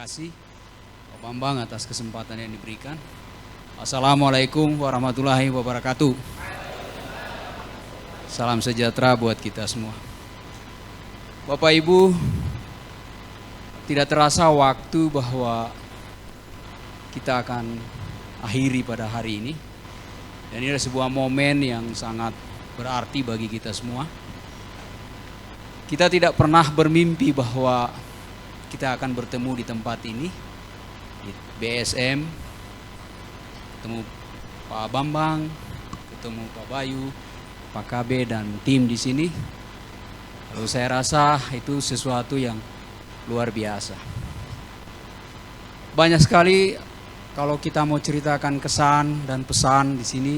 kasih Pak Bambang atas kesempatan yang diberikan. Assalamualaikum warahmatullahi wabarakatuh. Salam sejahtera buat kita semua. Bapak Ibu, tidak terasa waktu bahwa kita akan akhiri pada hari ini. Dan ini adalah sebuah momen yang sangat berarti bagi kita semua. Kita tidak pernah bermimpi bahwa kita akan bertemu di tempat ini, di BSM, ketemu Pak Bambang, ketemu Pak Bayu, Pak KB dan tim di sini. Lalu saya rasa itu sesuatu yang luar biasa. Banyak sekali kalau kita mau ceritakan kesan dan pesan di sini,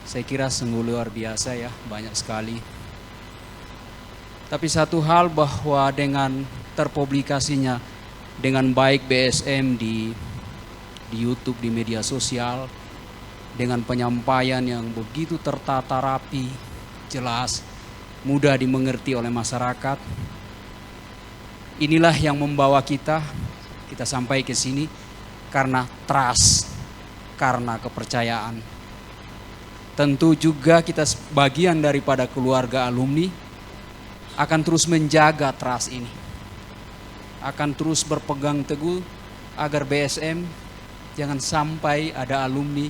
saya kira sungguh luar biasa ya, banyak sekali. Tapi satu hal bahwa dengan terpublikasinya dengan baik BSM di YouTube, di media sosial, dengan penyampaian yang begitu tertata rapi, jelas, mudah dimengerti oleh masyarakat. Inilah yang membawa kita sampai ke sini karena trust, karena kepercayaan. Tentu juga kita bagian daripada keluarga alumni akan terus menjaga trust ini. Akan terus berpegang teguh agar BSM jangan sampai ada alumni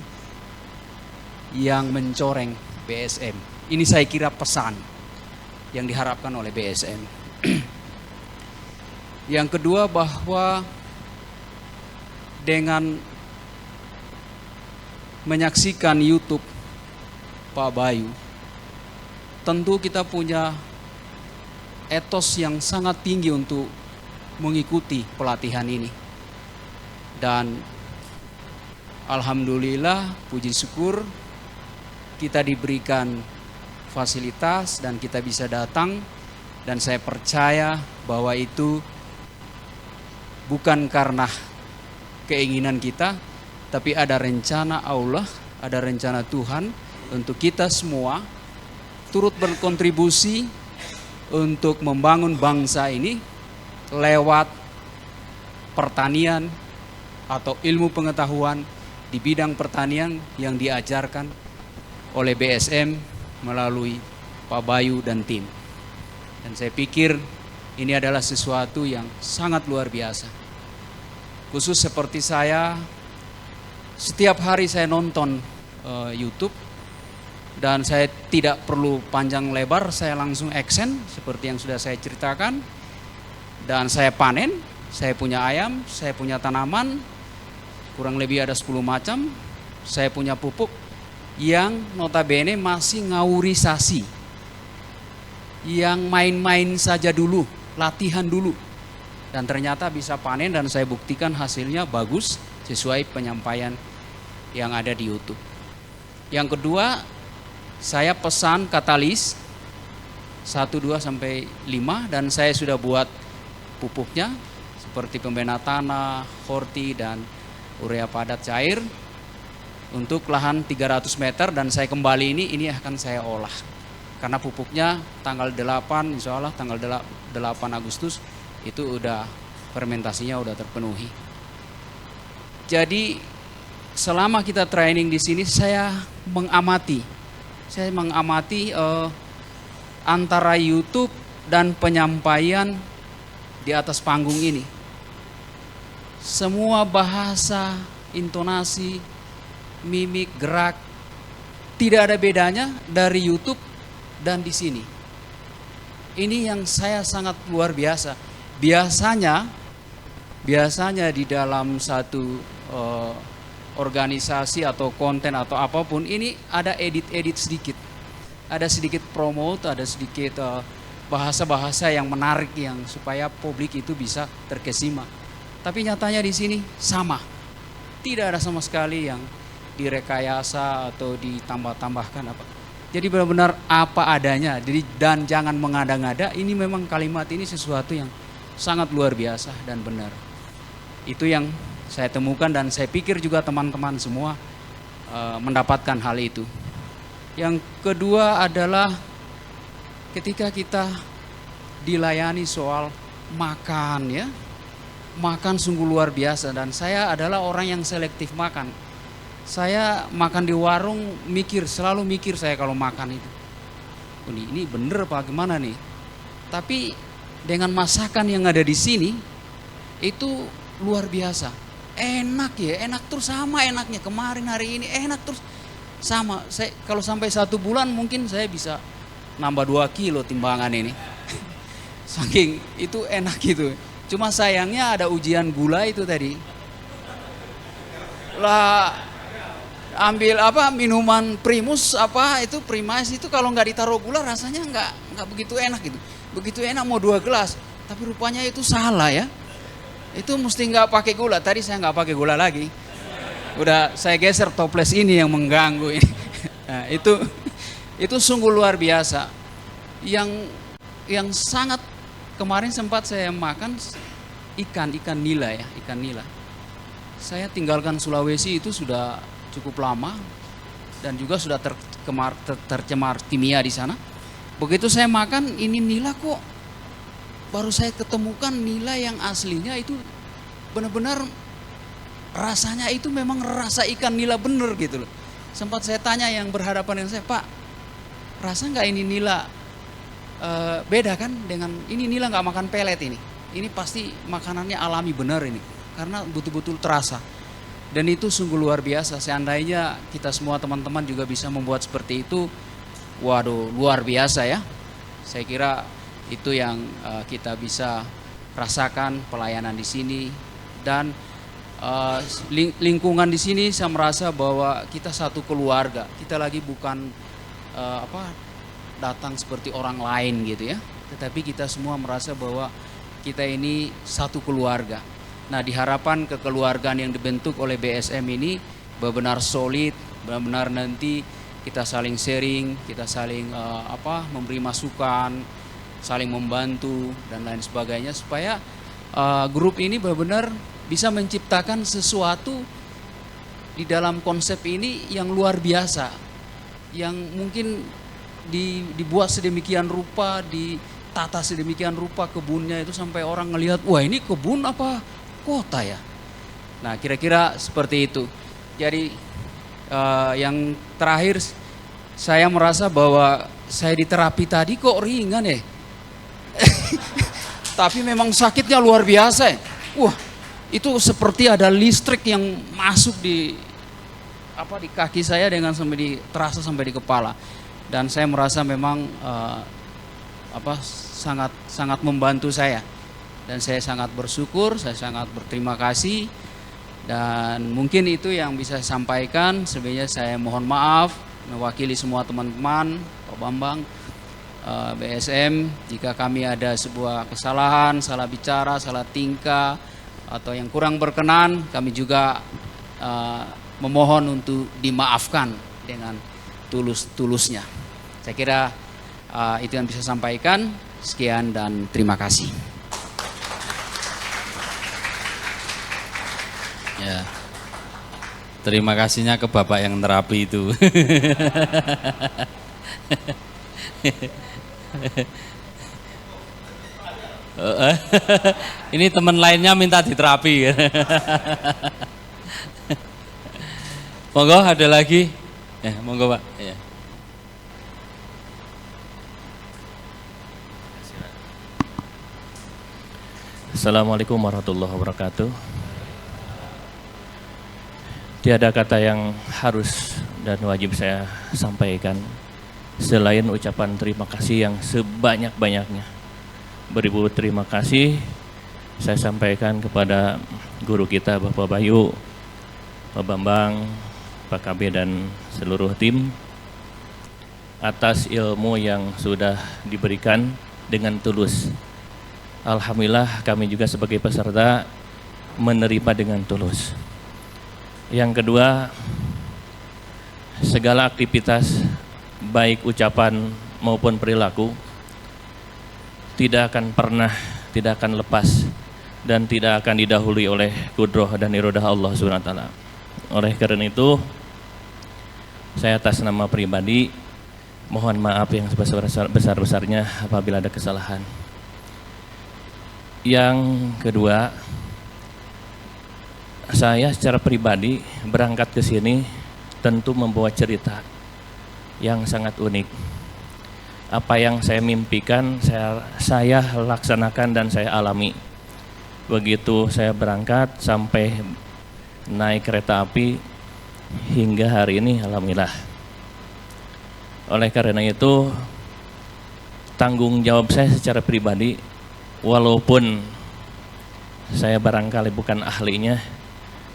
yang mencoreng BSM. Ini saya kira pesan yang diharapkan oleh BSM. Yang kedua bahwa dengan menyaksikan YouTube Pak Bayu, tentu kita punya etos yang sangat tinggi untuk mengikuti pelatihan ini. Dan alhamdulillah, puji syukur kita diberikan fasilitas dan kita bisa datang, dan saya percaya bahwa itu bukan karena keinginan kita, tapi ada rencana Allah, ada rencana Tuhan untuk kita semua turut berkontribusi untuk membangun bangsa ini lewat pertanian atau ilmu pengetahuan di bidang pertanian yang diajarkan oleh BSM melalui Pak Bayu dan tim. Dan saya pikir ini adalah sesuatu yang sangat luar biasa. Khusus seperti saya, setiap hari saya nonton YouTube dan saya tidak perlu panjang lebar, saya langsung action seperti yang sudah saya ceritakan. Dan saya panen, saya punya ayam, saya punya tanaman, kurang lebih ada 10 macam. Saya punya pupuk yang notabene masih ngaurisasi. Yang main-main saja dulu, latihan dulu. Dan ternyata bisa panen dan saya buktikan hasilnya bagus sesuai penyampaian yang ada di YouTube. Yang kedua, saya pesan katalis 1, 2, sampai 5 dan saya sudah buat pupuknya seperti pembena tanah, horti dan urea padat cair untuk lahan 300 meter dan saya kembali ini akan saya olah. Karena pupuknya tanggal 8 insya Allah tanggal 8 Agustus itu udah fermentasinya udah terpenuhi. Jadi selama kita training di sini saya mengamati antara YouTube dan penyampaian di atas panggung ini. Semua bahasa, intonasi, mimik, gerak tidak ada bedanya dari YouTube dan di sini. Ini yang saya sangat luar biasa. Biasanya di dalam satu organisasi atau konten atau apapun ini ada edit sedikit. Ada sedikit promote, ada sedikit bahasa-bahasa yang menarik yang supaya publik itu bisa terkesima. Tapi nyatanya di sini sama. Tidak ada sama sekali yang direkayasa atau ditambah-tambahkan apa. Jadi benar-benar apa adanya. Dan jangan mengada-ngada, ini memang kalimat ini sesuatu yang sangat luar biasa dan benar. Itu yang saya temukan dan saya pikir juga teman-teman semua mendapatkan hal itu. Yang kedua adalah ketika kita dilayani soal makan ya, makan sungguh luar biasa, dan saya adalah orang yang selektif makan. Saya makan di warung selalu mikir saya kalau makan itu. Ini bener apa gimana nih? Tapi dengan masakan yang ada di sini itu luar biasa. Enak ya, enak terus sama enaknya. Kemarin hari ini enak terus sama. Saya kalau sampai 1 bulan mungkin saya bisa nambah 2 kilo timbangan ini. Saking itu enak gitu. Cuma sayangnya ada ujian gula itu tadi. Lah ambil minuman primus itu primas itu kalau nggak ditaruh gula rasanya nggak begitu enak gitu. Begitu enak mau 2 gelas, tapi rupanya itu salah ya. Itu mesti nggak pakai gula. Tadi saya nggak pakai gula lagi. Udah saya geser toples ini yang mengganggu ini. Nah, itu sungguh luar biasa. Yang sangat kemarin sempat saya makan ikan nila ya, ikan nila. Saya tinggalkan Sulawesi itu sudah cukup lama dan juga sudah tercemar kimia di sana. Begitu saya makan ini nila kok baru saya ketemukan nila yang aslinya itu benar-benar rasanya itu memang rasa ikan nila bener gitu loh. Sempat saya tanya yang berhadapan dengan saya, Pak, rasa nggak ini nila beda kan dengan ini nila nggak makan pelet ini. Ini pasti makanannya alami benar ini, karena betul-betul terasa. Dan itu sungguh luar biasa. Seandainya kita semua teman-teman juga bisa membuat seperti itu, waduh luar biasa ya. Saya kira itu yang kita bisa rasakan pelayanan di sini, dan lingkungan di sini saya merasa bahwa kita satu keluarga. Kita lagi bukan datang seperti orang lain gitu ya, tetapi kita semua merasa bahwa kita ini satu keluarga. Nah, diharapkan kekeluargaan yang dibentuk oleh BSM ini benar-benar solid, benar-benar nanti kita saling sharing, kita saling memberi masukan, saling membantu dan lain sebagainya, supaya grup ini benar-benar bisa menciptakan sesuatu di dalam konsep ini yang luar biasa, yang mungkin dibuat sedemikian rupa, ditata sedemikian rupa kebunnya itu sampai orang ngelihat, wah ini kebun apa kota ya. Nah, kira-kira seperti itu. Jadi yang terakhir, saya merasa bahwa saya di terapi tadi kok ringan ya. Tapi memang sakitnya luar biasa ya. Wah, itu seperti ada listrik yang masuk di kaki saya dengan terasa sampai di kepala. Dan saya merasa memang sangat membantu saya. Dan saya sangat bersyukur, saya sangat berterima kasih. Dan mungkin itu yang bisa saya sampaikan. Sebenarnya saya mohon maaf mewakili semua teman-teman, Pak Bambang, BSM, jika kami ada sebuah kesalahan, salah bicara, salah tingkah, atau yang kurang berkenan, kami juga memohon untuk dimaafkan dengan tulus-tulusnya. Saya kira itu yang bisa saya sampaikan. Sekian dan terima kasih. Ya, terima kasihnya ke Bapak yang terapi itu. Ini teman lainnya minta diterapi. Monggo, ada lagi? Monggo Pak. Ya. Assalamualaikum warahmatullahi wabarakatuh. Tiada kata yang harus dan wajib saya sampaikan selain ucapan terima kasih yang sebanyak-banyaknya. Beribu terima kasih saya sampaikan kepada guru kita Bapak Bayu, Pak Bambang, Pak KB dan seluruh tim atas ilmu yang sudah diberikan dengan tulus. Alhamdulillah kami juga sebagai peserta menerima dengan tulus. Yang kedua, segala aktivitas baik ucapan maupun perilaku tidak akan lepas dan tidak akan didahului oleh kudroh dan irodah Allah SWT. Oleh karena itu, saya atas nama pribadi mohon maaf yang sebesar-besarnya apabila ada kesalahan. Yang kedua, saya secara pribadi berangkat ke sini tentu membawa cerita yang sangat unik. Apa yang saya mimpikan saya laksanakan dan saya alami. Begitu saya berangkat sampai naik kereta api hingga hari ini, alhamdulillah. Oleh karena itu, tanggung jawab saya secara pribadi, walaupun saya barangkali bukan ahlinya,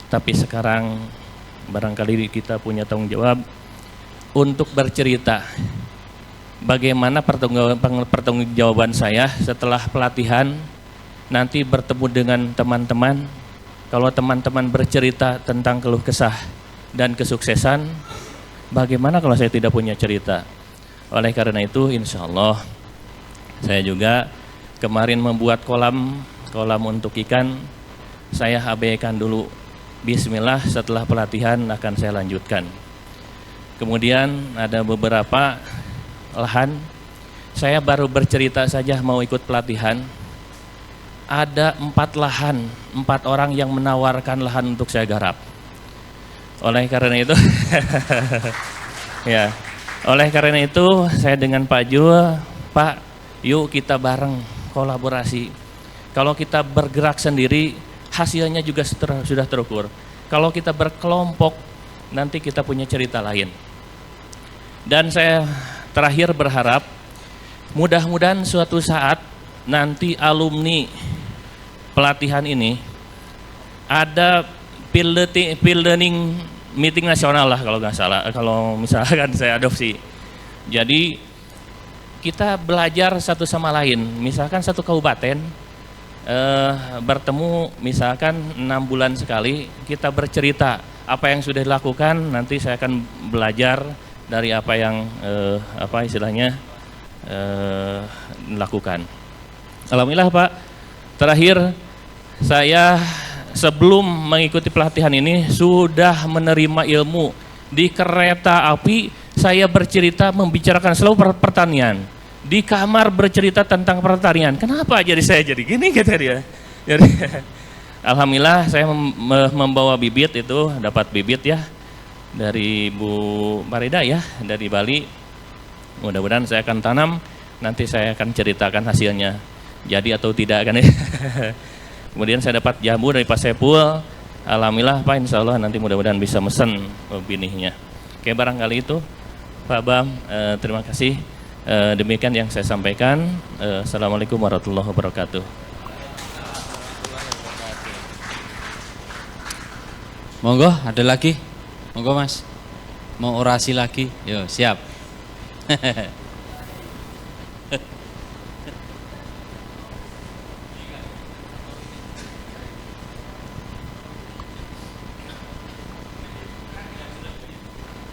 tapi sekarang barangkali kita punya tanggung jawab untuk bercerita bagaimana pertanggungjawaban saya setelah pelatihan nanti bertemu dengan teman-teman. Kalau teman-teman bercerita tentang keluh kesah dan kesuksesan, bagaimana kalau saya tidak punya cerita? Oleh karena itu, insya Allah saya juga kemarin membuat kolam untuk ikan. Saya abaikan dulu. Bismillah, setelah pelatihan akan saya lanjutkan. Kemudian ada beberapa lahan, saya baru bercerita saja mau ikut pelatihan. Ada 4 lahan, 4 orang yang menawarkan lahan untuk saya garap. Oleh karena itu, ya, oleh karena itu saya dengan Pak Jul, Pak, yuk kita bareng kolaborasi. Kalau kita bergerak sendiri, hasilnya juga sudah terukur. Kalau kita berkelompok, nanti kita punya cerita lain. Dan saya terakhir berharap, mudah-mudahan suatu saat nanti alumni pelatihan ini ada field learning meeting nasional lah kalau nggak salah, kalau misalkan saya adopsi. Jadi kita belajar satu sama lain, misalkan satu kabupaten bertemu misalkan 6 bulan sekali, kita bercerita apa yang sudah dilakukan, nanti saya akan belajar dari apa yang dilakukan. Alhamdulillah Pak, terakhir saya sebelum mengikuti pelatihan ini sudah menerima ilmu di kereta api. Saya bercerita membicarakan selalu pertanian. Di kamar bercerita tentang pertanian. Kenapa saya jadi gini kata dia. Jadi alhamdulillah saya membawa bibit itu, dapat bibit ya dari Bu Marida ya, dari Bali. Mudah-mudahan saya akan tanam, nanti saya akan ceritakan hasilnya. Jadi atau tidak kan ya. Kemudian saya dapat jambu dari Pak Sepul. Alhamdulillah Pak, insya Allah nanti mudah-mudahan bisa mesen benihnya. Oke, barangkali itu Pak Bam, terima kasih. Demikian yang saya sampaikan. Assalamualaikum warahmatullahi wabarakatuh. Monggo, ada lagi? Monggo Mas, mau orasi lagi? Yo, siap.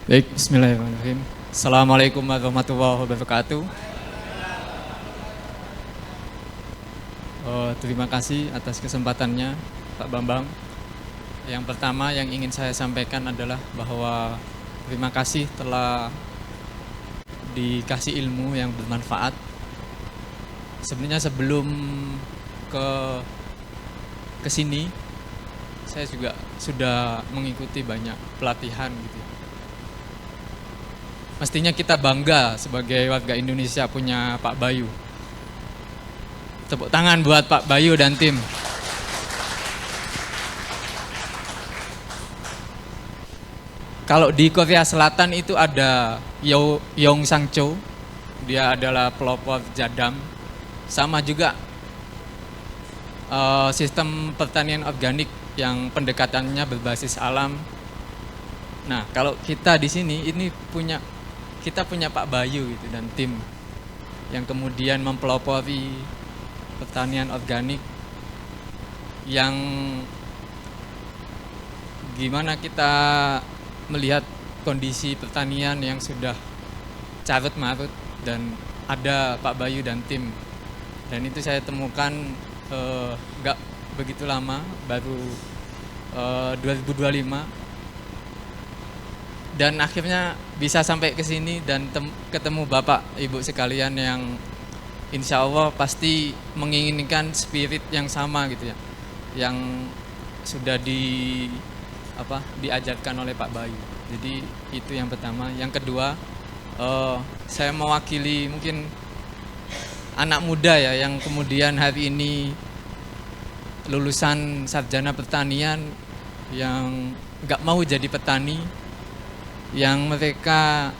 Baik, bismillahirrahmanirrahim. Assalamualaikum warahmatullahi wabarakatuh. Terima kasih atas kesempatannya Pak Bambang. Yang pertama yang ingin saya sampaikan adalah bahwa terima kasih telah dikasih ilmu yang bermanfaat. Sebenarnya sebelum ke sini saya juga sudah mengikuti banyak pelatihan gitu. Mestinya kita bangga sebagai warga Indonesia punya Pak Bayu. Tepuk tangan buat Pak Bayu dan tim. Kalau di Korea Selatan itu ada Yong Sang Cho, dia adalah pelopor jadam. Sama juga sistem pertanian organik yang pendekatannya berbasis alam. Nah, kalau kita di sini kita punya Pak Bayu gitu dan tim yang kemudian mempelopori pertanian organik yang gimana kita melihat kondisi pertanian yang sudah carut marut dan ada Pak Bayu dan tim, dan itu saya temukan nggak begitu lama, baru 2025. Dan akhirnya bisa sampai ke sini dan ketemu Bapak Ibu sekalian yang insya Allah pasti menginginkan spirit yang sama gitu ya, yang sudah diajarkan oleh Pak Bayu. Jadi itu yang pertama. Yang kedua, saya mewakili mungkin anak muda ya yang kemudian hari ini lulusan sarjana pertanian yang nggak mau jadi petani, yang mereka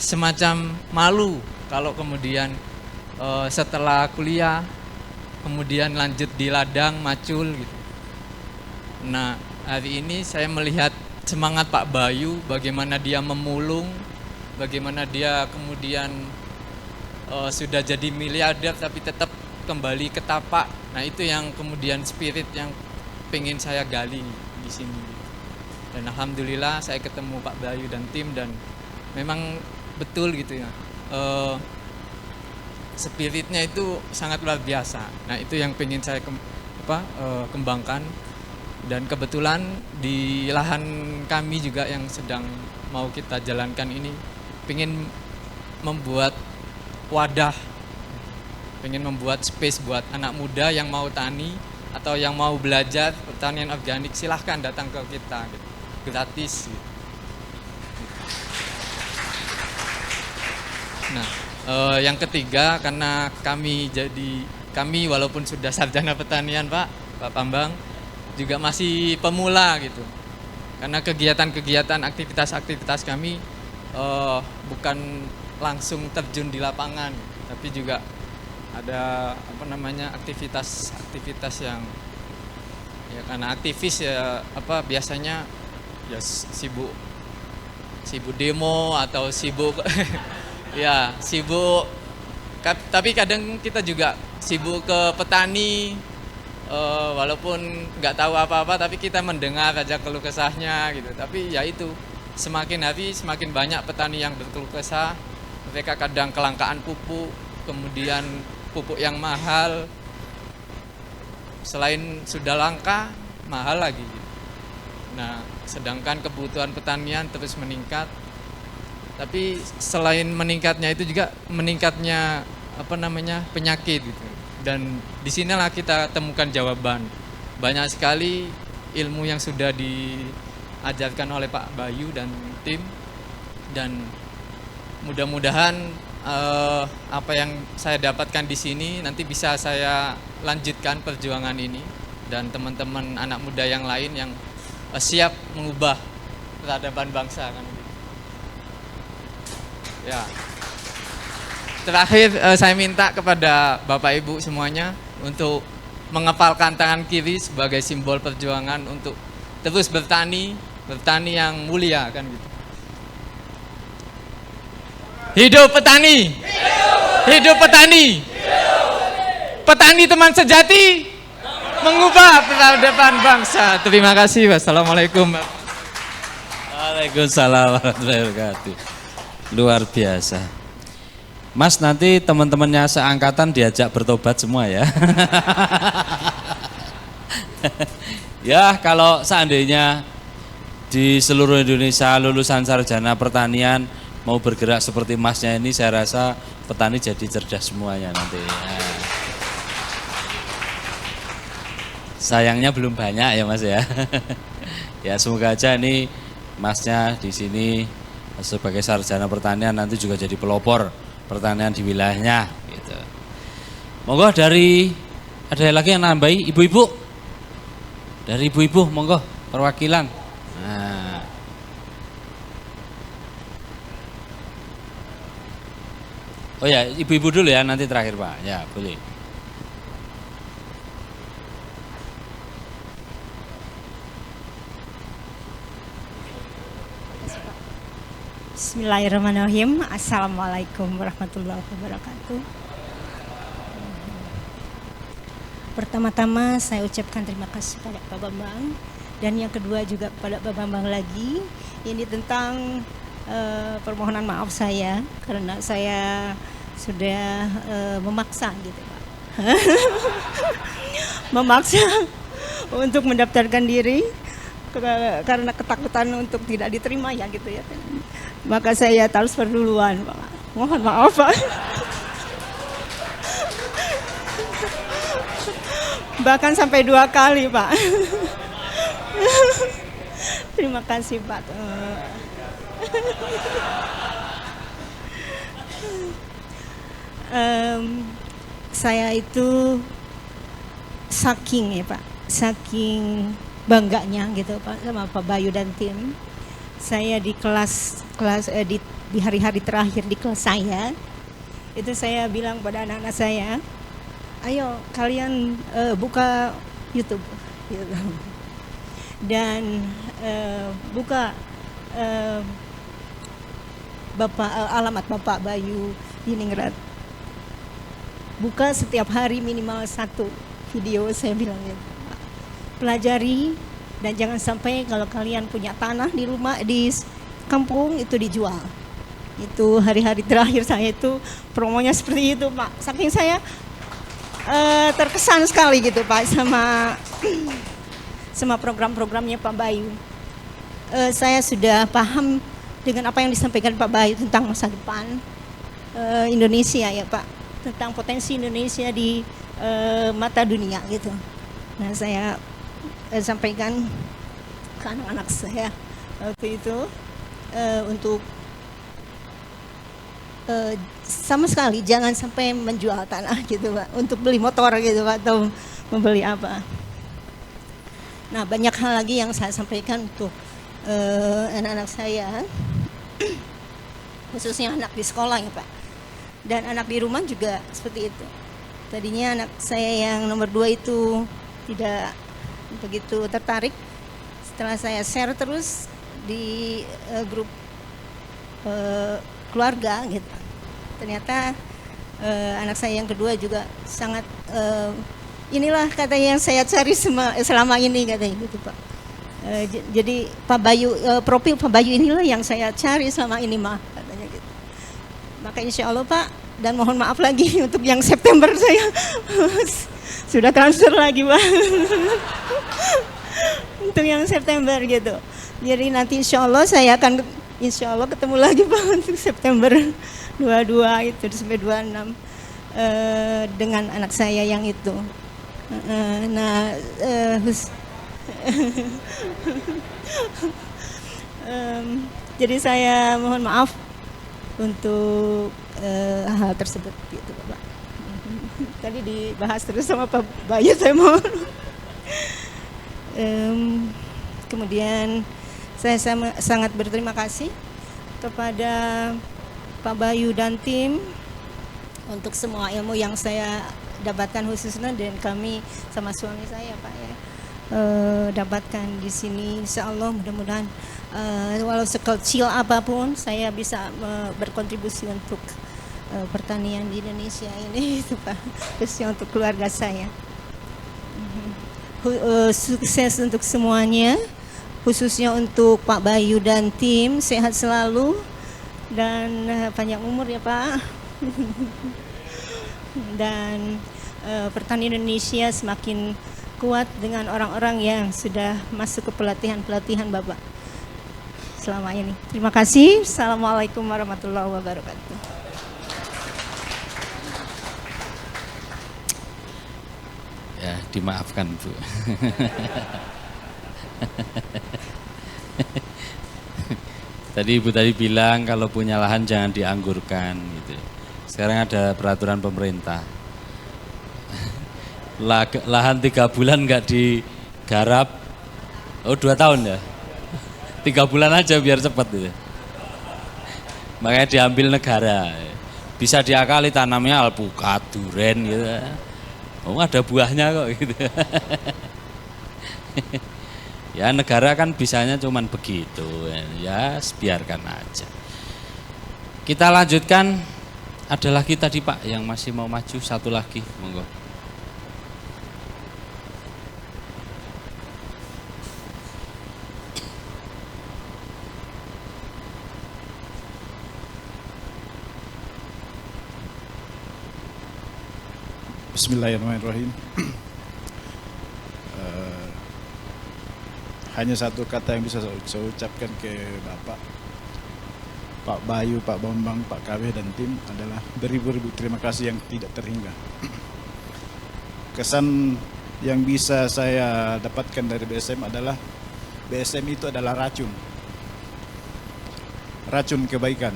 semacam malu kalau kemudian setelah kuliah kemudian lanjut di ladang macul gitu. Nah, hari ini saya melihat semangat Pak Bayu, bagaimana dia memulung, bagaimana dia kemudian sudah jadi miliarder tapi tetap kembali ke tapak. Nah, itu yang kemudian spirit yang pengen saya gali di sini. Dan alhamdulillah saya ketemu Pak Bayu dan tim, dan memang betul gitu ya. Spiritnya itu sangat luar biasa. Nah, itu yang pengen saya kembangkan. Dan kebetulan di lahan kami juga yang sedang mau kita jalankan ini pengen membuat wadah, pengen membuat space buat anak muda yang mau tani atau yang mau belajar pertanian organik, silahkan datang ke kita gitu. Gratis gitu. Nah, yang ketiga, karena kami walaupun sudah sarjana pertanian Pak Pambang, juga masih pemula gitu. Karena kegiatan-kegiatan, aktivitas kami bukan langsung terjun di lapangan, tapi juga ada aktivitas yang ya, karena aktivis ya biasanya ya sibuk demo atau sibuk ya sibuk, tapi kadang kita juga sibuk ke petani, walaupun nggak tahu apa-apa tapi kita mendengar aja keluh kesahnya gitu. Tapi ya itu, semakin hari semakin banyak petani yang berkeluh kesah. Mereka kadang kelangkaan pupuk, kemudian pupuk yang mahal, selain sudah langka mahal lagi. Nah, sedangkan kebutuhan pertanian terus meningkat. Tapi selain meningkatnya itu juga meningkatnya penyakit gitu. Dan disinilah kita temukan jawaban. Banyak sekali ilmu yang sudah diajarkan oleh Pak Bayu dan tim, dan mudah-mudahan apa yang saya dapatkan di sini nanti bisa saya lanjutkan perjuangan ini, dan teman-teman anak muda yang lain yang siap mengubah peradaban bangsa kan. Ya. Terakhir saya minta kepada Bapak Ibu semuanya untuk mengepalkan tangan kiri sebagai simbol perjuangan untuk terus bertani yang mulia kan gitu. Hidup petani. Hidup petani. Petani teman sejati mengubah peradaban bangsa. Terima kasih. Wassalamualaikum. Waalaikumsalam warahmatullahi wabarakatuh. Luar biasa. Mas, nanti teman-temannya seangkatan diajak bertobat semua ya. Ya, kalau seandainya di seluruh Indonesia lulusan sarjana pertanian mau bergerak seperti Masnya ini, saya rasa petani jadi cerdas semuanya nanti. Ya. Sayangnya belum banyak ya Mas ya. Ya, semoga aja ini Masnya di sini sebagai sarjana pertanian nanti juga jadi pelopor pertanian di wilayahnya gitu. Monggo ada lagi yang nambahi, ibu-ibu. Dari ibu-ibu monggo perwakilan. Nah. Oh ya, ibu-ibu dulu ya, nanti terakhir Pak. Ya, boleh. Bismillahirrahmanirrahim. Assalamualaikum warahmatullahi wabarakatuh. Pertama-tama saya ucapkan terima kasih pada Pak Bambang, dan yang kedua juga pada Pak Bambang lagi. Ini tentang permohonan maaf saya karena saya sudah memaksa gitu Pak. Memaksa untuk mendaftarkan diri karena ketakutan untuk tidak diterima ya gitu ya. Maka saya transfer duluan Pak. Mohon maaf Pak. Bahkan sampai 2 kali, Pak. Terima kasih, Pak. Saya itu saking ya Pak, saking bangganya gitu Pak sama Pak Bayu dan tim. Saya di di hari-hari terakhir di kelas saya, itu saya bilang pada anak-anak saya, ayo kalian buka YouTube gitu. Dan buka alamat Bapak Bayu Diningrat. Buka setiap hari minimal 1 video, saya bilang gitu. Pelajari dan jangan sampai kalau kalian punya tanah di rumah di kampung itu dijual. Itu hari-hari terakhir saya itu promonya seperti itu Pak. Saking saya terkesan sekali gitu Pak sama program-programnya Pak Bayu. Saya sudah paham dengan apa yang disampaikan Pak Bayu tentang masa depan Indonesia ya Pak, tentang potensi Indonesia di mata dunia gitu. Nah saya sampaikan ke anak-anak saya waktu itu untuk sama sekali jangan sampai menjual tanah gitu Pak, untuk beli motor gitu Pak, atau membeli apa. Nah banyak hal lagi yang saya sampaikan untuk anak-anak saya, khususnya anak di sekolah ya Pak, dan anak di rumah juga seperti itu. Tadinya anak saya yang nomor 2 itu tidak begitu tertarik. Setelah saya share terus di grup keluarga gitu, ternyata anak saya yang kedua juga sangat inilah kata yang saya cari selama ini katanya gitu Pak. Jadi Pak Bayu, profil Pak Bayu inilah yang saya cari selama ini mah katanya gitu. Maka insya Allah Pak, dan mohon maaf lagi untuk yang September saya sudah transfer lagi Pak. Untuk yang September gitu. Jadi nanti insya Allah saya akan ketemu lagi Pak untuk September 22 itu sampai 26 dengan anak saya yang itu. Jadi saya mohon maaf untuk hal tersebut gitu Bapak. Tadi dibahas terus sama Pak Bayu, saya mohon. Kemudian saya sangat berterima kasih kepada Pak Bayu dan tim untuk semua ilmu yang saya dapatkan, khususnya dan kami sama suami saya Pak ya dapatkan di sini. Insya Allah mudah-mudahan walau sekecil apapun saya bisa berkontribusi untuk pertanian di Indonesia ini itu Pak, khususnya untuk keluarga saya. Sukses untuk semuanya, khususnya untuk Pak Bayu dan tim, sehat selalu dan panjang umur ya Pak. Dan pertanian Indonesia semakin kuat dengan orang-orang yang sudah masuk ke pelatihan Bapak selama ini. Terima kasih. Assalamualaikum warahmatullahi wabarakatuh. Ya, dimaafkan Bu. Tadi Ibu bilang kalau punya lahan jangan dianggurkan gitu. Sekarang ada peraturan pemerintah. Lahan 3 bulan nggak digarap, 2 tahun ya. 3 bulan aja biar cepat gitu. Makanya diambil negara. Bisa diakali tanamnya alpukat, duren gitu. Oh ada buahnya kok gitu. Ya negara kan bisanya cuman begitu. Ya biarkan aja. Kita lanjutkan. Ada lagi tadi Pak yang masih mau maju, satu lagi, monggo. Bismillahirrahmanirrahim. Hanya satu kata yang bisa saya ucapkan ke Bapak, Pak Bayu, Pak Bambang, Pak Kabeh dan tim adalah beribu-ribu terima kasih yang tidak terhingga. Kesan yang bisa saya dapatkan dari BSM adalah BSM itu adalah racun. Racun kebaikan.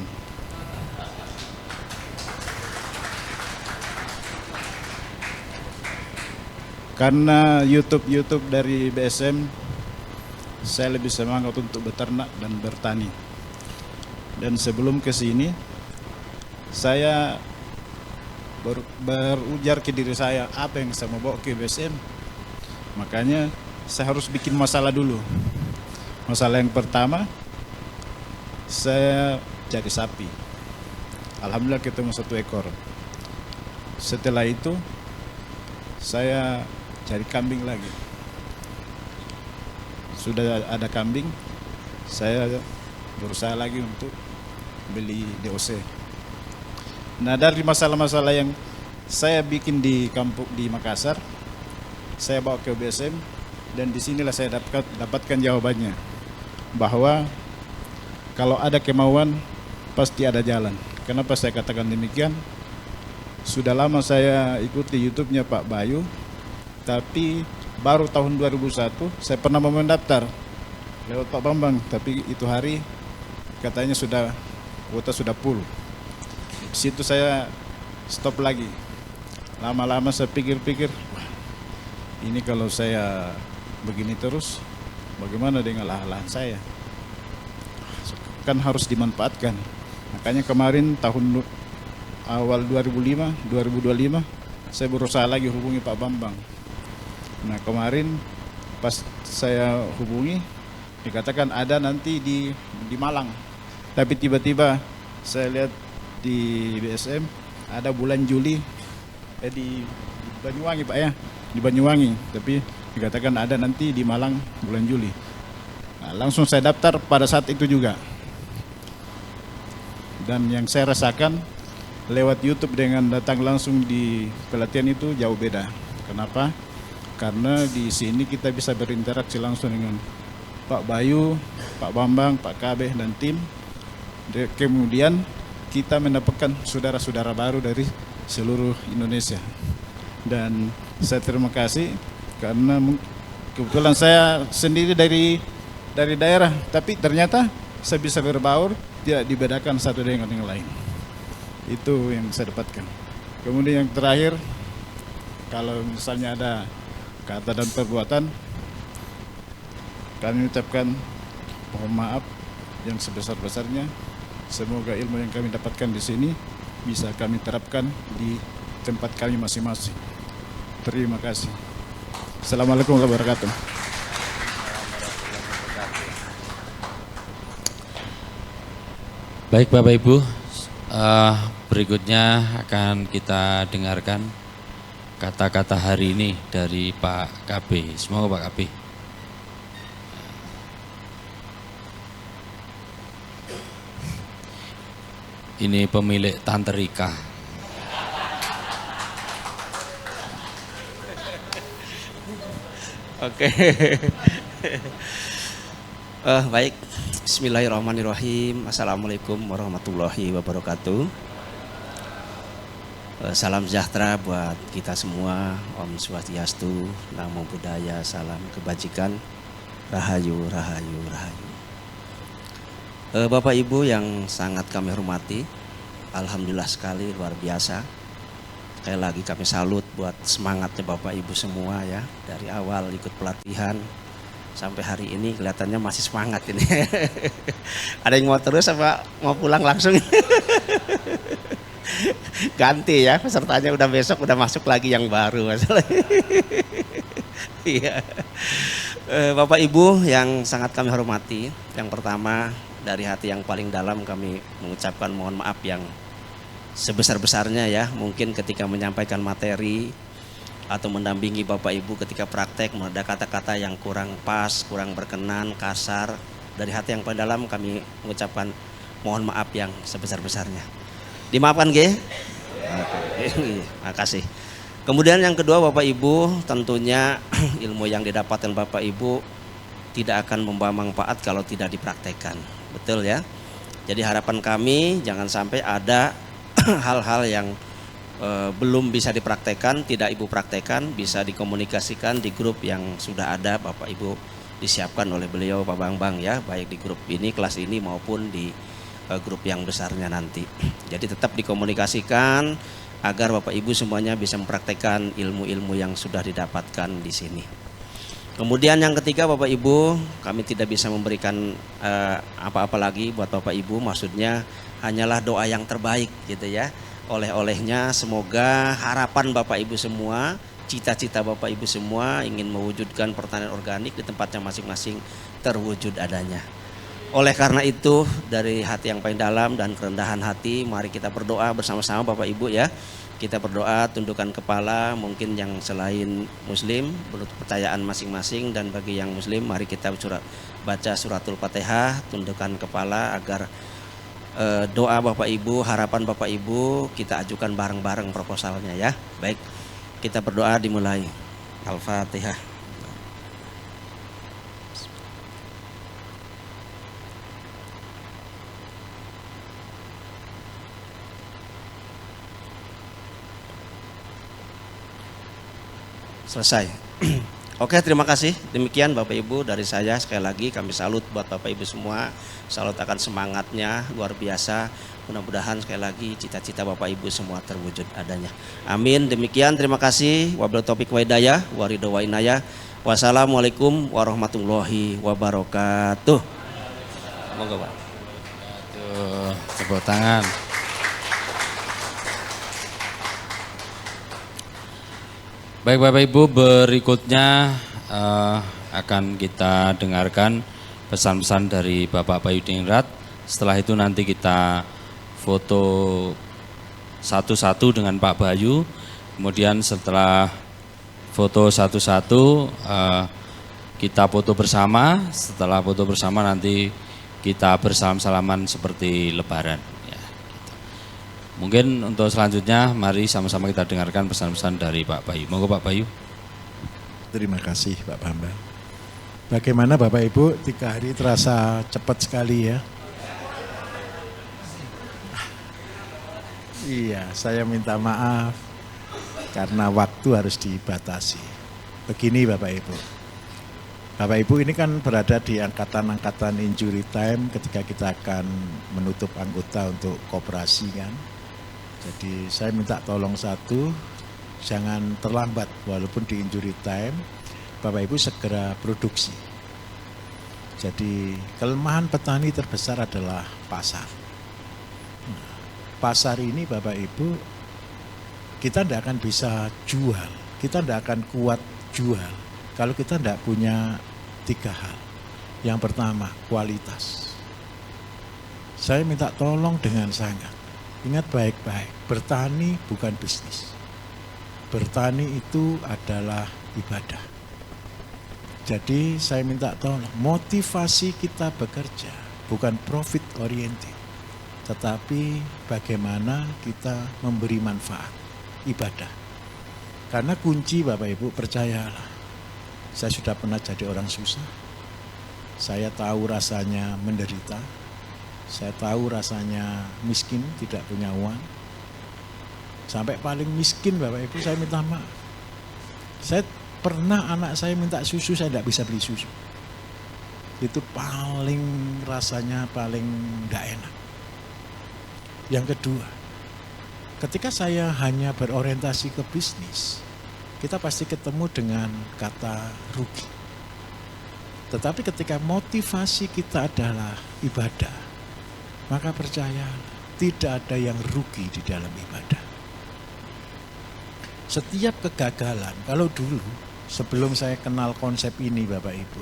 Karena YouTube dari BSM, saya lebih semangat untuk beternak dan bertani. Dan sebelum ke sini, saya berujar ke diri saya apa yang saya mau bawa ke BSM. Makanya saya harus bikin masalah dulu. Masalah yang pertama, saya cari sapi. Alhamdulillah ketemu 1 ekor. Setelah itu saya cari kambing lagi. Sudah ada kambing, saya berusaha lagi untuk beli DOC. Nah, dari masalah-masalah yang saya bikin di kampung di Makassar, saya bawa ke BSM, dan disinilah saya dapatkan jawabannya, bahwa kalau ada kemauan pasti ada jalan. Kenapa saya katakan demikian? Sudah lama saya ikuti YouTube-nya Pak Bayu, tapi baru tahun 2001 saya pernah mau mendaftar lewat Pak Bambang, tapi itu hari katanya kuota sudah full. Di situ saya stop lagi. Lama-lama saya pikir-pikir, wah, ini kalau saya begini terus, bagaimana dengan lahan saya? Kan harus dimanfaatkan. Makanya kemarin tahun awal 2025, saya berusaha lagi hubungi Pak Bambang. Nah, kemarin pas saya hubungi, dikatakan ada nanti di Malang. Tapi tiba-tiba saya lihat di BSM ada bulan Juli di Banyuwangi Pak ya, di Banyuwangi. Tapi dikatakan ada nanti di Malang bulan Juli. Nah, langsung saya daftar pada saat itu juga. Dan yang saya rasakan lewat YouTube dengan datang langsung di pelatihan itu jauh beda. Kenapa? Karena di sini kita bisa berinteraksi langsung dengan Pak Bayu, Pak Bambang, Pak Kabeh dan tim. Kemudian kita mendapatkan saudara-saudara baru dari seluruh Indonesia. Dan saya terima kasih karena kebetulan saya sendiri dari daerah, tapi ternyata saya bisa berbaur, tidak dibedakan satu dengan yang lain. Itu yang saya dapatkan. Kemudian yang terakhir, kalau misalnya ada kata dan perbuatan, kami ucapkan mohon maaf yang sebesar-besarnya. Semoga ilmu yang kami dapatkan di sini bisa kami terapkan di tempat kami masing-masing. Terima kasih. Assalamualaikum warahmatullahi wabarakatuh. Baik Bapak Ibu, berikutnya akan kita dengarkan kata-kata hari ini dari Pak KB. Semoga Pak KB. Ini pemilik Tante Rika. Oke. Baik. Bismillahirrahmanirrahim. Assalamualaikum warahmatullahi wabarakatuh. Salam sejahtera buat kita semua. Om Swastiastu, Namo Buddhaya, salam kebajikan. Rahayu, rahayu, rahayu. Bapak Ibu yang sangat kami hormati, alhamdulillah sekali, luar biasa. Sekali lagi kami salut buat semangatnya Bapak Ibu semua ya. Dari awal ikut pelatihan sampai hari ini kelihatannya masih semangat ini. Ada yang mau terus apa mau pulang langsung? Ganti ya, pesertanya udah besok udah masuk lagi yang baru masalahnya. Iya. Bapak Ibu yang sangat kami hormati, yang pertama dari hati yang paling dalam kami mengucapkan mohon maaf yang sebesar-besarnya ya. Mungkin ketika menyampaikan materi atau mendampingi Bapak Ibu ketika praktek ada kata-kata yang kurang pas, kurang berkenan, kasar. Dari hati yang paling dalam kami mengucapkan mohon maaf yang sebesar-besarnya. Dimaafkan G? Makasih. Kemudian yang kedua Bapak Ibu, tentunya ilmu yang didapatkan Bapak Ibu tidak akan membawa manfaat kalau tidak dipraktekkan. Betul ya? Jadi harapan kami jangan sampai ada hal-hal yang belum bisa dipraktekkan, tidak Ibu praktekkan, bisa dikomunikasikan di grup yang sudah ada Bapak Ibu disiapkan oleh beliau Pak Bambang ya, baik di grup ini, kelas ini maupun di grup yang besarnya nanti. Jadi tetap dikomunikasikan agar Bapak Ibu semuanya bisa mempraktekkan ilmu-ilmu yang sudah didapatkan di sini. Kemudian yang ketiga Bapak Ibu, kami tidak bisa memberikan apa-apa lagi buat Bapak Ibu, maksudnya hanyalah doa yang terbaik gitu ya. Oleh-olehnya semoga harapan Bapak Ibu semua, cita-cita Bapak Ibu semua ingin mewujudkan pertanian organik di tempatnya masing-masing terwujud adanya. Oleh karena itu dari hati yang paling dalam dan kerendahan hati, mari kita berdoa bersama-sama Bapak Ibu ya. Kita berdoa, tundukkan kepala, mungkin yang selain muslim menurut kepercayaan masing-masing, dan bagi yang muslim mari kita baca suratul Fatihah, tundukkan kepala agar doa Bapak Ibu, harapan Bapak Ibu kita ajukan bareng-bareng proposalnya ya. Baik, kita berdoa dimulai. Al-Fatihah. Selesai. Oke, terima kasih. Demikian Bapak Ibu dari saya, sekali lagi kami salut buat Bapak Ibu semua. Salut akan semangatnya luar biasa. Mudah-mudahan sekali lagi cita-cita Bapak Ibu semua terwujud adanya. Amin. Demikian, terima kasih. Wabillahi taufiq wa hidayah, wa ridho wa inayah. Wassalamualaikum warahmatullahi wabarakatuh. Monggo Pak. Aduh, tepuk tangan. Baik Bapak Ibu, berikutnya akan kita dengarkan pesan-pesan dari Bapak Bayu Dingrat. Setelah itu nanti kita foto satu-satu dengan Pak Bayu. Kemudian setelah foto satu-satu kita foto bersama. Setelah foto bersama nanti kita bersalam-salaman seperti lebaran. Mungkin untuk selanjutnya mari sama-sama kita dengarkan pesan-pesan dari Pak Bayu. Monggo Pak Bayu. Terima kasih Pak Bambang. Bagaimana Bapak Ibu, 3 hari terasa cepat sekali ya. Iya, saya minta maaf karena waktu harus dibatasi. Begini Bapak Ibu. Bapak Ibu ini kan berada di angkatan-angkatan injury time ketika kita akan menutup anggota untuk koperasi kan. Jadi saya minta tolong satu, jangan terlambat walaupun di injury time, Bapak Ibu segera produksi. Jadi kelemahan petani terbesar adalah pasar. Nah, pasar ini Bapak Ibu, kita tidak akan bisa jual, kita tidak akan kuat jual kalau kita tidak punya 3 hal. Yang pertama, kualitas. Saya minta tolong dengan sangat. Ingat baik-baik, bertani bukan bisnis. Bertani itu adalah ibadah. Jadi saya minta tolong, motivasi kita bekerja bukan profit oriented, tetapi bagaimana kita memberi manfaat, ibadah. Karena kunci Bapak Ibu, percayalah, saya sudah pernah jadi orang susah, saya tahu rasanya menderita, saya tahu rasanya miskin, tidak punya uang. Sampai paling miskin Bapak Ibu saya minta maaf. Saya pernah anak saya minta susu, saya tidak bisa beli susu. Itu paling rasanya paling tidak enak. Yang kedua, ketika saya hanya berorientasi ke bisnis, kita pasti ketemu dengan kata rugi. Tetapi ketika motivasi kita adalah ibadah, maka percaya tidak ada yang rugi di dalam ibadah. Setiap kegagalan, kalau dulu sebelum saya kenal konsep ini Bapak Ibu,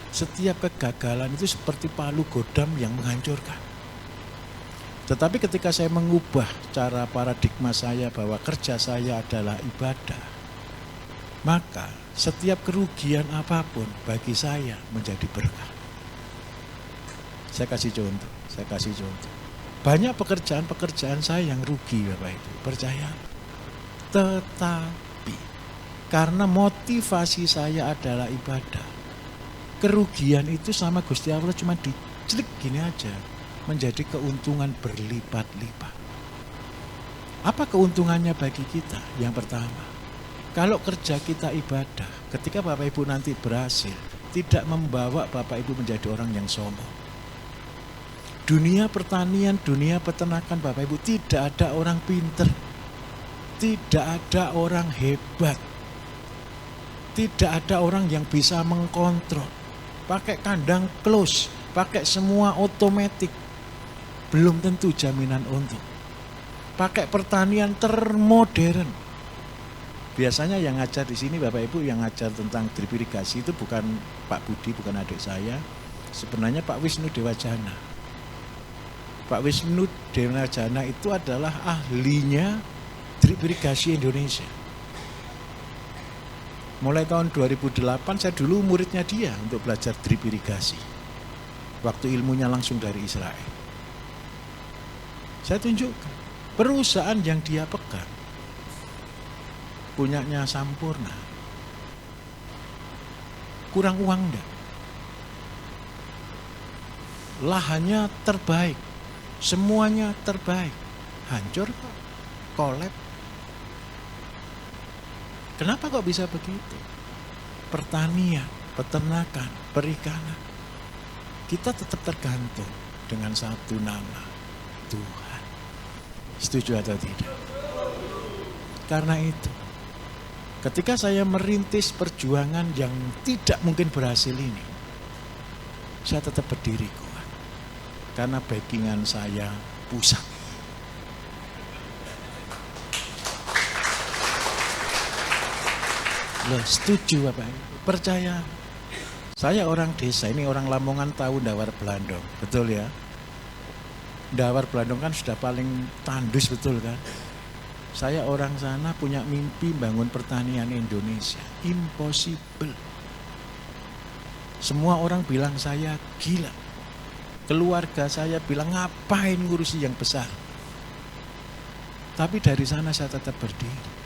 setiap kegagalan itu seperti palu godam yang menghancurkan. Tetapi ketika saya mengubah cara paradigma saya bahwa kerja saya adalah ibadah, maka setiap kerugian apapun bagi saya menjadi berkah. Saya kasih contoh. Banyak pekerjaan-pekerjaan saya yang rugi Bapak Ibu, percaya. Tetapi karena motivasi saya adalah ibadah, kerugian itu sama Gusti Allah cuma dicelik gini aja, menjadi keuntungan berlipat-lipat. Apa keuntungannya bagi kita? Yang pertama, kalau kerja kita ibadah, ketika Bapak Ibu nanti berhasil, tidak membawa Bapak Ibu menjadi orang yang sombong. Dunia pertanian, dunia peternakan Bapak Ibu, tidak ada orang pinter, tidak ada orang hebat, tidak ada orang yang bisa mengkontrol. Pakai kandang close, pakai semua otomatis, belum tentu jaminan untung. Pakai pertanian termodern. Biasanya yang ngajar di sini Bapak Ibu, yang ngajar tentang drip irigasi itu bukan Pak Budi, bukan adik saya. Sebenarnya Pak Wisnu Dewajana. Pak Wisnu Dewajana itu adalah ahlinya drip irigasi Indonesia. Mulai tahun 2008 saya dulu muridnya dia untuk belajar drip irigasi. Waktu ilmunya langsung dari Israel. Saya tunjukkan perusahaan yang dia pegang, punyanya Sampurna, kurang uang enggak? Lahannya terbaik, semuanya terbaik, hancur kok, kolab. Kenapa kok bisa begitu? Pertanian, peternakan, perikanan, kita tetap tergantung dengan satu nama, Tuhan. Setuju atau tidak? Karena itu, ketika saya merintis perjuangan yang tidak mungkin berhasil ini, saya tetap berdiri kuat. Karena backingan saya pusat. Loh, setuju Bapak Ibu? Percaya. Saya orang desa, ini orang Lamongan tahu Ndawar Blandong, betul ya? Ndawar Blandong kan sudah paling tandus, betul kan? Saya orang sana punya mimpi bangun pertanian Indonesia. Impossible. Semua orang bilang saya gila. Keluarga saya bilang ngapain ngurusi yang besar. Tapi dari sana saya tetap berdiri.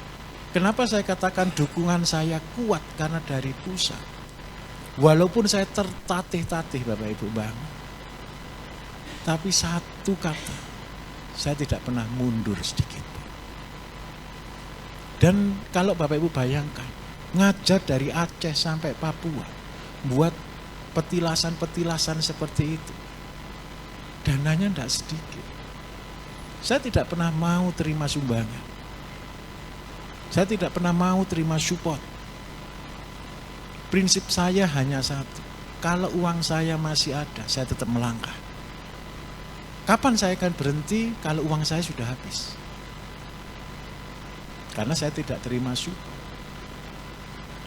Kenapa saya katakan dukungan saya kuat? Karena dari pusat. Walaupun saya tertatih-tatih Bapak Ibu bangun. Tapi satu kata, saya tidak pernah mundur sedikit. Dan kalau Bapak Ibu bayangkan, ngajar dari Aceh sampai Papua, buat petilasan-petilasan seperti itu, dananya tidak sedikit. Saya tidak pernah mau terima sumbangan. Saya tidak pernah mau terima support. Prinsip saya hanya satu, kalau uang saya masih ada, saya tetap melangkah. Kapan saya akan berhenti kalau uang saya sudah habis? Karena saya tidak terima support.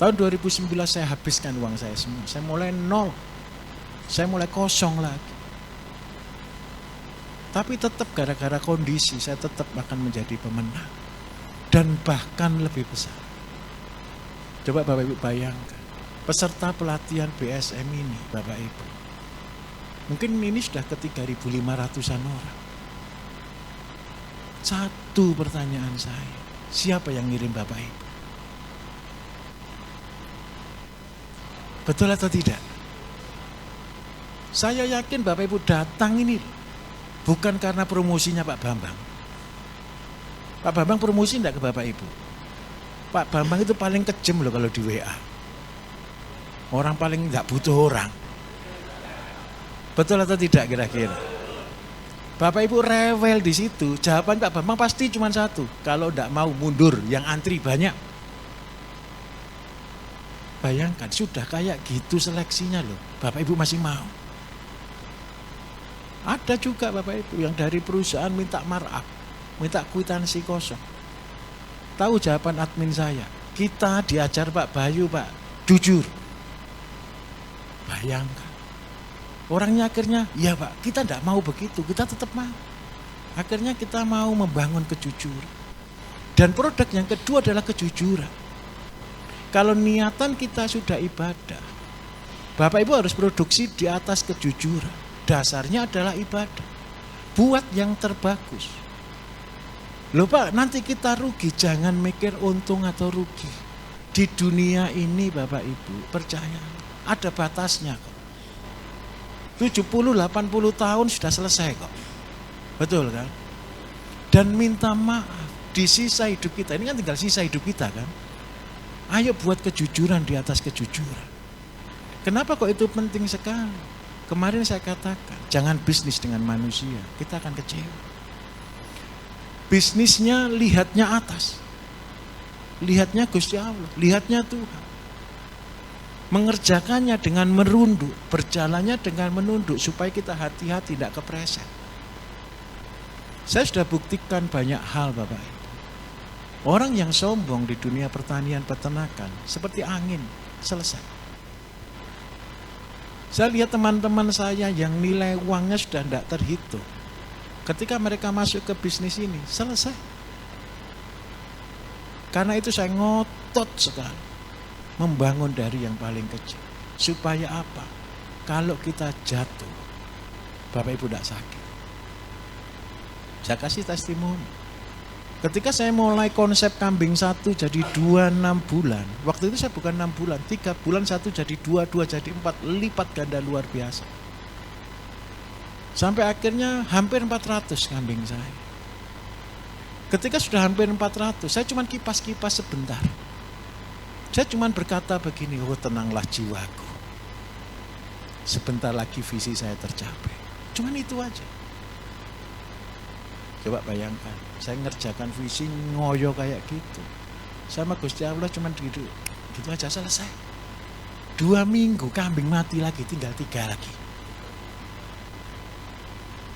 Tahun 2009 saya habiskan uang saya semua. Saya mulai nol. Saya mulai kosong lagi. Tapi tetap gara-gara kondisi saya tetap akan menjadi pemenang. Dan bahkan lebih besar. Coba Bapak Ibu bayangkan. Peserta pelatihan BSM ini Bapak Ibu. Mungkin ini sudah ke 3.500-an orang. Satu pertanyaan saya. Siapa yang ngirim Bapak Ibu? Betul atau tidak? Saya yakin Bapak Ibu datang ini bukan karena promosinya Pak Bambang. Pak Bambang promosi enggak ke Bapak Ibu? Pak Bambang itu paling kejam loh kalau di WA. Orang paling enggak butuh orang. Betul atau tidak kira-kira? Bapak Ibu rewel di situ, jawaban Pak Bambang pasti cuma satu. Kalau enggak mau mundur, yang antri banyak. Bayangkan, sudah kayak gitu seleksinya loh. Bapak Ibu masih mau. Ada juga Bapak Ibu yang dari perusahaan minta markup, minta kwitansi kosong. Tahu jawaban admin saya? Kita diajar Pak Bayu Pak, jujur. Bayangkan. Orangnya akhirnya, ya Pak, kita tidak mau begitu, kita tetap mau. Akhirnya kita mau membangun kejujuran. Dan produk yang kedua adalah kejujuran. Kalau niatan kita sudah ibadah, Bapak Ibu harus produksi di atas kejujuran. Dasarnya adalah ibadah. Buat yang terbagus. Loh Pak, nanti kita rugi, jangan mikir untung atau rugi. Di dunia ini Bapak Ibu, percaya, ada batasnya kok. 70-80 tahun sudah selesai kok. Betul kan? Dan minta maaf, di sisa hidup kita, ini kan tinggal sisa hidup kita kan. Ayo buat kejujuran di atas kejujuran. Kenapa kok itu penting sekali? Kemarin saya katakan, jangan bisnis dengan manusia, kita akan kecewa. Bisnisnya lihatnya atas, lihatnya Gusti Allah, lihatnya Tuhan. Mengerjakannya dengan merunduk, berjalannya dengan menunduk, supaya kita hati-hati, tidak kepleset. Saya sudah buktikan banyak hal Bapak Ibu. Orang yang sombong di dunia pertanian peternakan seperti angin, selesai. Saya lihat teman-teman saya yang nilai uangnya sudah tidak terhitung. Ketika mereka masuk ke bisnis ini, selesai. Karena itu saya ngotot sekali membangun dari yang paling kecil. Supaya apa? Kalau kita jatuh, Bapak Ibu tidak sakit. Saya kasih testimoni. Ketika saya mulai konsep kambing 1 jadi 26 bulan. Waktu itu saya bukan 6 bulan, 3 bulan 1 jadi 2, 2 jadi 4, lipat ganda luar biasa. Sampai akhirnya hampir 400 kambing saya. Ketika sudah hampir 400, saya cuma kipas-kipas sebentar. Saya cuma berkata begini, oh tenanglah jiwaku. Sebentar lagi visi saya tercapai. Cuman itu aja. Coba bayangkan, saya ngerjakan visi ngoyo kayak gitu. Sama Gusti Allah cuman gitu aja selesai. 2 minggu kambing mati lagi, tinggal 3 lagi.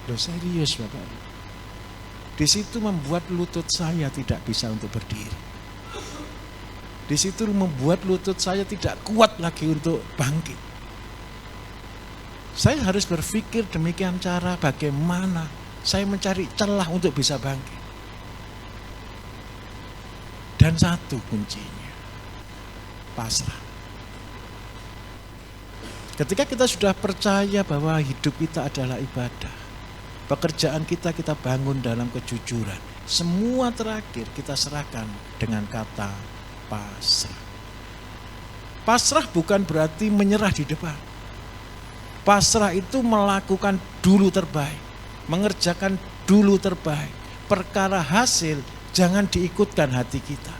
Loh serius Bapak. Di situ membuat lutut saya tidak bisa untuk berdiri. Di situ membuat lutut saya tidak kuat lagi untuk bangkit. Saya harus berpikir demikian cara bagaimana saya mencari celah untuk bisa bangkit. Dan satu kuncinya, pasrah. Ketika kita sudah percaya bahwa hidup kita adalah ibadah, pekerjaan kita bangun dalam kejujuran, semua terakhir kita serahkan dengan kata pasrah. Pasrah bukan berarti menyerah di depan. Pasrah itu melakukan dulu terbaik, mengerjakan dulu terbaik. Perkara hasil jangan diikutkan hati kita.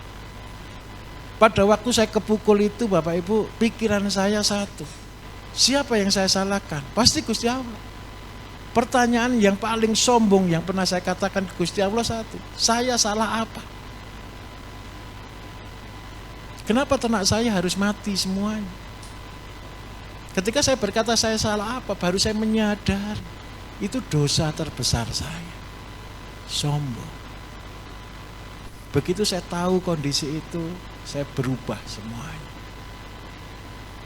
Pada waktu saya kepukul itu Bapak Ibu, pikiran saya satu. Siapa yang saya salahkan? Pasti Gusti Allah. Pertanyaan yang paling sombong yang pernah saya katakan ke Gusti Allah satu. Saya salah apa? Kenapa ternak saya harus mati semuanya? Ketika saya berkata saya salah apa, baru saya menyadari itu dosa terbesar saya. Sombong. Begitu saya tahu kondisi itu, saya berubah semuanya.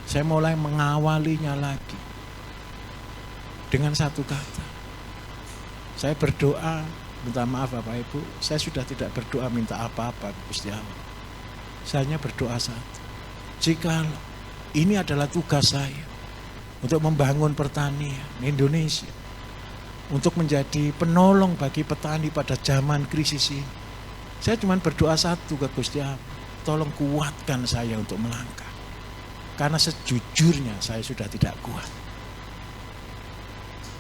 Saya mulai mengawalinya lagi dengan satu kata. Saya berdoa, minta maaf Bapak Ibu, saya sudah tidak berdoa minta apa-apa Gusti Allah. Saya hanya berdoa satu. Jika ini adalah tugas saya untuk membangun pertanian Indonesia, untuk menjadi penolong bagi petani pada zaman krisis ini, saya cuma berdoa satu ke Gusti Allah, tolong kuatkan saya untuk melangkah. Karena sejujurnya saya sudah tidak kuat.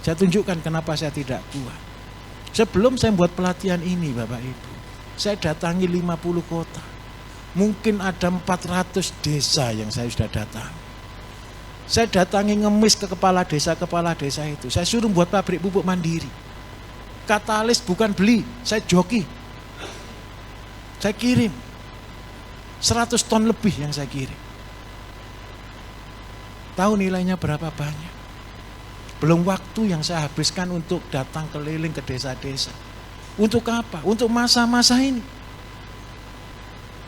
Saya tunjukkan kenapa saya tidak kuat. Sebelum saya buat pelatihan ini Bapak Ibu, saya datangi 50 kota. Mungkin ada 400 desa yang saya sudah datangi. Saya datangi ngemis ke kepala desa itu. Saya suruh buat pabrik pupuk mandiri. Katalis bukan beli, saya joki. Saya kirim 100 ton lebih yang saya kirim. Tahu nilainya berapa banyak? Belum waktu yang saya habiskan untuk datang keliling ke desa-desa. Untuk apa? Untuk masa-masa ini.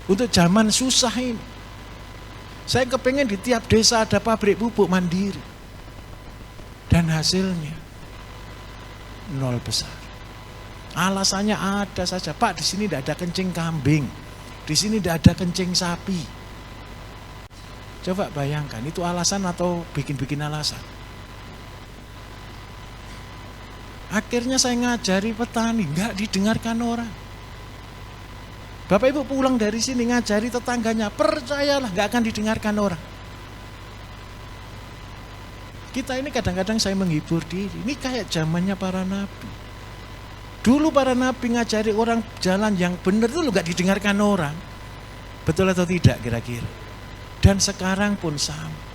Untuk zaman susah ini. Saya kepengen di tiap desa ada pabrik pupuk mandiri. Dan hasilnya nol besar. Alasannya ada saja. Pak, di sini tidak ada kencing kambing. Di sini tidak ada kencing sapi. Coba bayangkan, itu alasan atau bikin-bikin alasan. Akhirnya saya ngajari petani, nggak didengarkan orang. Bapak Ibu pulang dari sini ngajari tetangganya, percayalah nggak akan didengarkan orang. Kita ini kadang-kadang saya menghibur diri, ini kayak zamannya para nabi. Dulu para nabi ngajari orang jalan yang benar itu nggak didengarkan orang. Betul atau tidak kira-kira? Dan sekarang pun sama.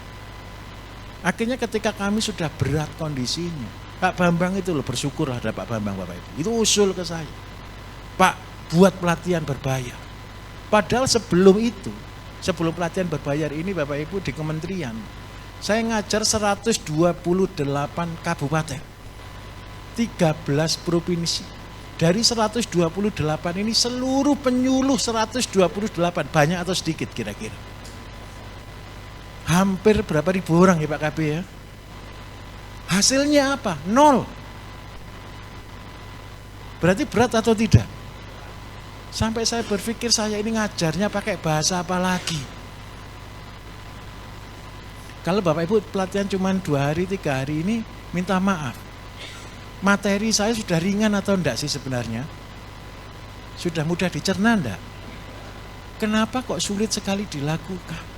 Akhirnya ketika kami sudah berat kondisinya, Pak Bambang itu loh, bersyukur ada Pak Bambang Bapak Ibu. Itu usul ke saya. Pak, buat pelatihan berbayar. Padahal sebelum itu, sebelum pelatihan berbayar ini Bapak Ibu di kementerian, saya ngajar 128 kabupaten, 13 provinsi. Dari 128 ini seluruh penyuluh 128, banyak atau sedikit kira-kira? Hampir berapa ribu orang ya Pak KB ya? Hasilnya apa? 0. Berarti berat atau tidak? Sampai saya berpikir saya ini ngajarnya pakai bahasa apa lagi? Kalau Bapak Ibu pelatihan cuma 2 hari, 3 hari ini, minta maaf. Materi saya sudah ringan atau enggak sih sebenarnya? Sudah mudah dicerna enggak? Kenapa kok sulit sekali dilakukan?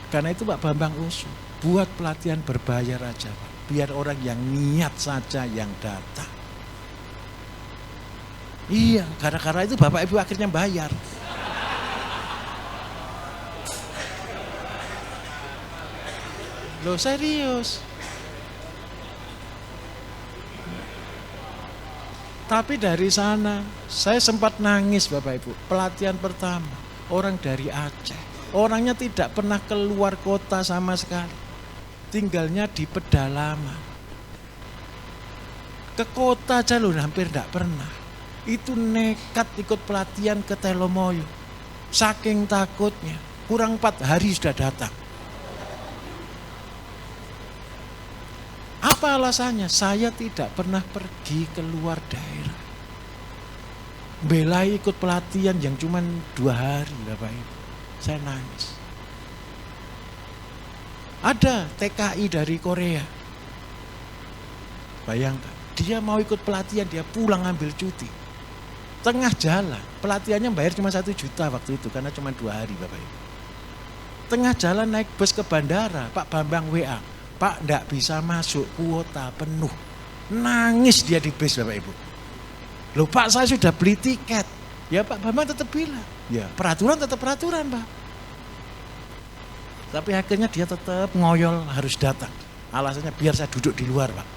Karena itu Pak Bambang usul, buat pelatihan berbayar aja Pak. Biar orang yang niat saja yang datang. Iya, gara-gara itu Bapak Ibu akhirnya bayar. Loh serius. Tapi dari sana saya sempat nangis Bapak Ibu. Pelatihan pertama orang dari Aceh. Orangnya tidak pernah keluar kota sama sekali. Tinggalnya di pedalaman. Ke kota aja loh hampir tidak pernah. Itu nekat ikut pelatihan ke Telomoyo. Saking takutnya. Kurang 4 hari sudah datang. Apa alasannya? Saya tidak pernah pergi keluar daerah. Belai ikut pelatihan yang cuma 2 hari Bapak Ibu. Saya nangis. Ada TKI dari Korea. Bayangkan, dia mau ikut pelatihan, dia pulang ambil cuti. Tengah jalan, pelatihannya bayar cuma 1 juta waktu itu, karena cuma 2 hari Bapak Ibu. Tengah jalan naik bus ke bandara, Pak Bambang WA, Pak enggak bisa masuk, kuota penuh. Nangis dia di bus Bapak Ibu. Loh Pak, saya sudah beli tiket. Ya Pak Bambang tetap bilang, ya peraturan tetap peraturan Pak. Tapi akhirnya dia tetap ngoyol harus datang. Alasannya biar saya duduk di luar Pak.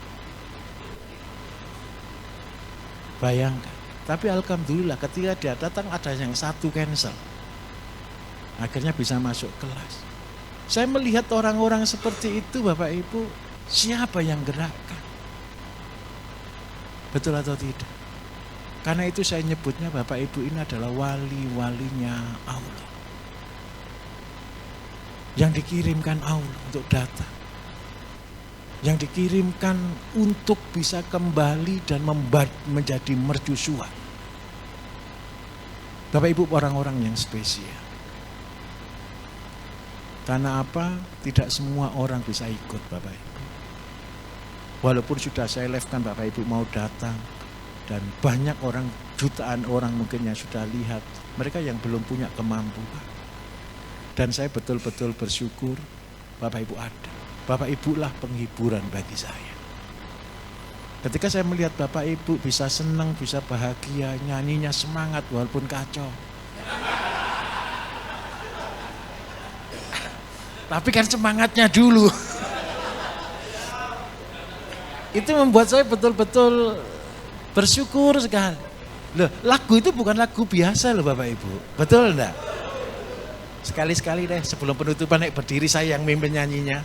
Bayangkan. Tapi alhamdulillah ketika dia datang ada yang 1 cancel. Akhirnya bisa masuk kelas. Saya melihat orang-orang seperti itu Bapak Ibu, siapa yang gerakkan? Betul atau tidak? Karena itu saya nyebutnya Bapak Ibu ini adalah wali-walinya Allah. Yang dikirimkan Allah untuk datang. Yang dikirimkan untuk bisa kembali dan menjadi mercusuar. Bapak Ibu orang-orang yang spesial. Karena apa? Tidak semua orang bisa ikut Bapak Ibu. Walaupun sudah saya live-kan Bapak Ibu mau datang. Dan banyak orang, jutaan orang mungkin yang sudah lihat. Mereka yang belum punya kemampuan. Dan saya betul-betul bersyukur Bapak Ibu ada. Bapak Ibu lah penghiburan bagi saya. Ketika saya melihat Bapak Ibu bisa senang, bisa bahagia, nyanyinya semangat walaupun kacau. Tapi kan semangatnya dulu. Itu membuat saya betul-betul bersyukur sekali. Loh, lagu itu bukan lagu biasa loh Bapak Ibu. Betul enggak? Sekali-sekali deh sebelum penutupan naik berdiri saya yang mimpin nyanyinya.